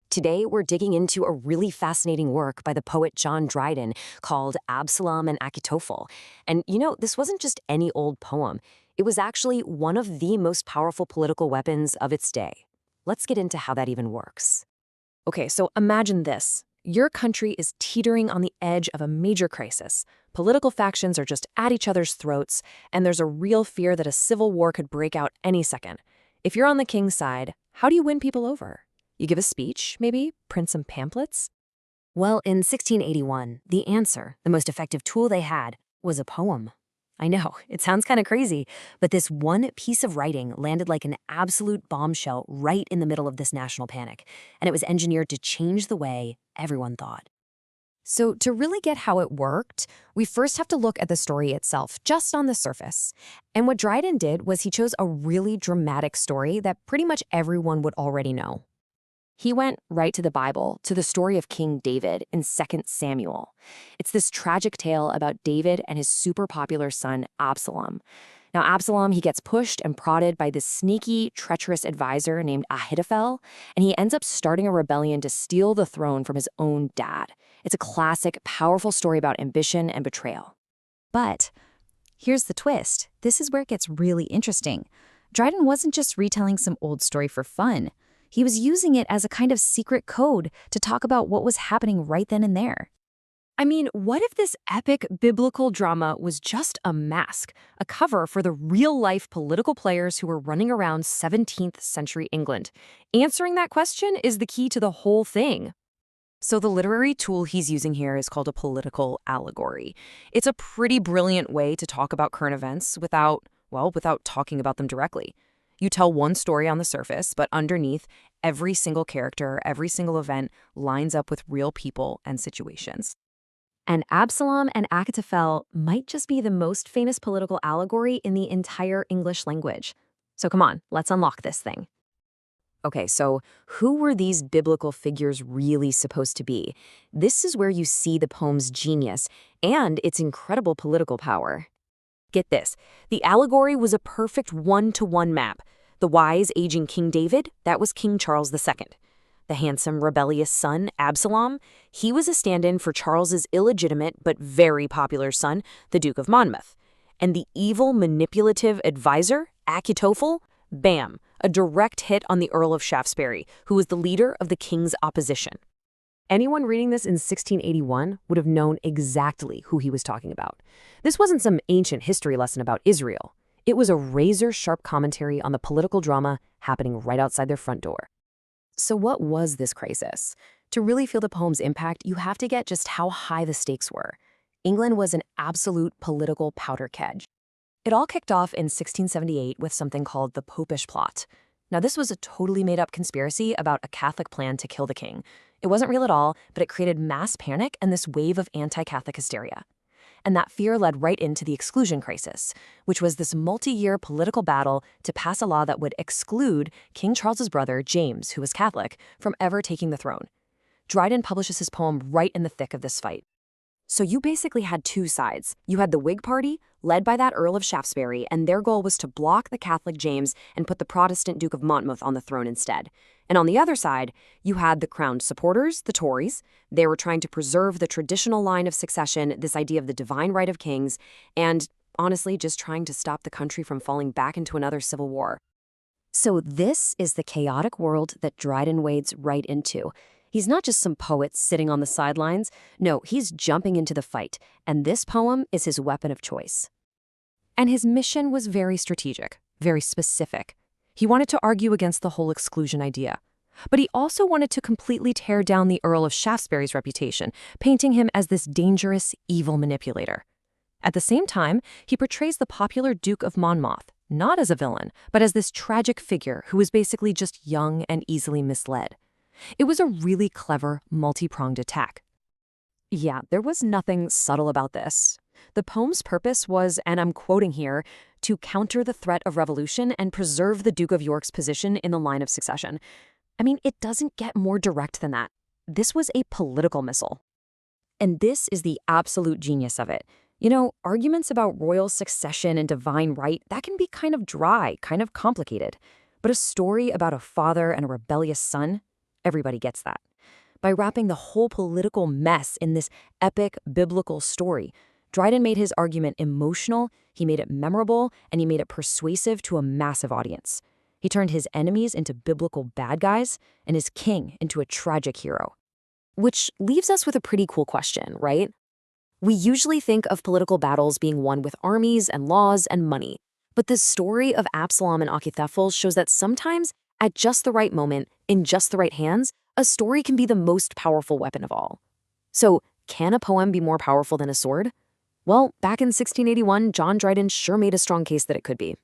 Today, we're digging into a really fascinating work by the poet John Dryden called Absalom and Achitophel. And this wasn't just any old poem. It was actually one of the most powerful political weapons of its day. Let's get into how that even works. Okay, so imagine this. Your country is teetering on the edge of a major crisis. Political factions are just at each other's throats, and there's a real fear that a civil war could break out any second. If you're on the king's side, how do you win people over? You give a speech, maybe? Print some pamphlets? Well, in 1681, the answer, the most effective tool they had, was a poem. I know, it sounds kind of crazy, but this one piece of writing landed like an absolute bombshell right in the middle of this national panic, and it was engineered to change the way everyone thought. So to really get how it worked, we first have to look at the story itself, just on the surface. And what Dryden did was he chose a really dramatic story that pretty much everyone would already know. He went right to the Bible, to the story of King David in 2 Samuel. It's this tragic tale about David and his super popular son, Absalom. Now, Absalom, he gets pushed and prodded by this sneaky, treacherous advisor named Achitophel, and he ends up starting a rebellion to steal the throne from his own dad. It's a classic, powerful story about ambition and betrayal. But here's the twist. This is where it gets really interesting. Dryden wasn't just retelling some old story for fun. He was using it as a kind of secret code to talk about what was happening right then and there. I mean, what if this epic biblical drama was just a mask, a cover for the real-life political players who were running around 17th century England? Answering that question is the key to the whole thing. So the literary tool he's using here is called a political allegory. It's a pretty brilliant way to talk about current events without talking about them directly. You tell one story on the surface, but underneath, every single character, every single event lines up with real people and situations. And Absalom and Achitophel might just be the most famous political allegory in the entire English language. So come on, let's unlock this thing. Okay, so who were these biblical figures really supposed to be? This is where you see the poem's genius and its incredible political power. Get this, the allegory was a perfect one-to-one map. The wise, aging King David, that was King Charles II. The handsome, rebellious son, Absalom, he was a stand-in for Charles's illegitimate but very popular son, the Duke of Monmouth. And the evil, manipulative advisor, Achitophel, bam, a direct hit on the Earl of Shaftesbury, who was the leader of the king's opposition. Anyone reading this in 1681 would have known exactly who he was talking about. This wasn't some ancient history lesson about Israel. It was a razor-sharp commentary on the political drama happening right outside their front door. So what was this crisis? To really feel the poem's impact, you have to get just how high the stakes were. England was an absolute political powder keg. It all kicked off in 1678 with something called the Popish Plot. Now, this was a totally made-up conspiracy about a Catholic plan to kill the king. It wasn't real at all, but it created mass panic and this wave of anti-Catholic hysteria. And that fear led right into the Exclusion Crisis, which was this multi-year political battle to pass a law that would exclude King Charles's brother, James, who was Catholic, from ever taking the throne. Dryden publishes his poem right in the thick of this fight. So you basically had two sides. You had the Whig Party, led by that Earl of Shaftesbury, and their goal was to block the Catholic James and put the Protestant Duke of Monmouth on the throne instead. And on the other side, you had the Crown's supporters, the Tories. They were trying to preserve the traditional line of succession, this idea of the divine right of kings, and honestly, just trying to stop the country from falling back into another civil war. So this is the chaotic world that Dryden wades right into. He's not just some poet sitting on the sidelines. No, he's jumping into the fight, and this poem is his weapon of choice. And his mission was very strategic, very specific. He wanted to argue against the whole exclusion idea. But he also wanted to completely tear down the Earl of Shaftesbury's reputation, painting him as this dangerous, evil manipulator. At the same time, he portrays the popular Duke of Monmouth, not as a villain, but as this tragic figure who was basically just young and easily misled. It was a really clever, multi-pronged attack. Yeah, there was nothing subtle about this. The poem's purpose was, and I'm quoting here, to counter the threat of revolution and preserve the Duke of York's position in the line of succession. I mean, it doesn't get more direct than that. This was a political missile. And this is the absolute genius of it. Arguments about royal succession and divine right, that can be kind of dry, kind of complicated. But a story about a father and a rebellious son, Everybody gets that. By wrapping the whole political mess in this epic biblical story, Dryden made his argument emotional, he made it memorable, and he made it persuasive to a massive audience. He turned his enemies into biblical bad guys and his king into a tragic hero. Which leaves us with a pretty cool question, right? We usually think of political battles being won with armies and laws and money. But the story of Absalom and Achitophel shows that sometimes, at just the right moment, in just the right hands, a story can be the most powerful weapon of all. So, can a poem be more powerful than a sword? Well, back in 1681, John Dryden sure made a strong case that it could be.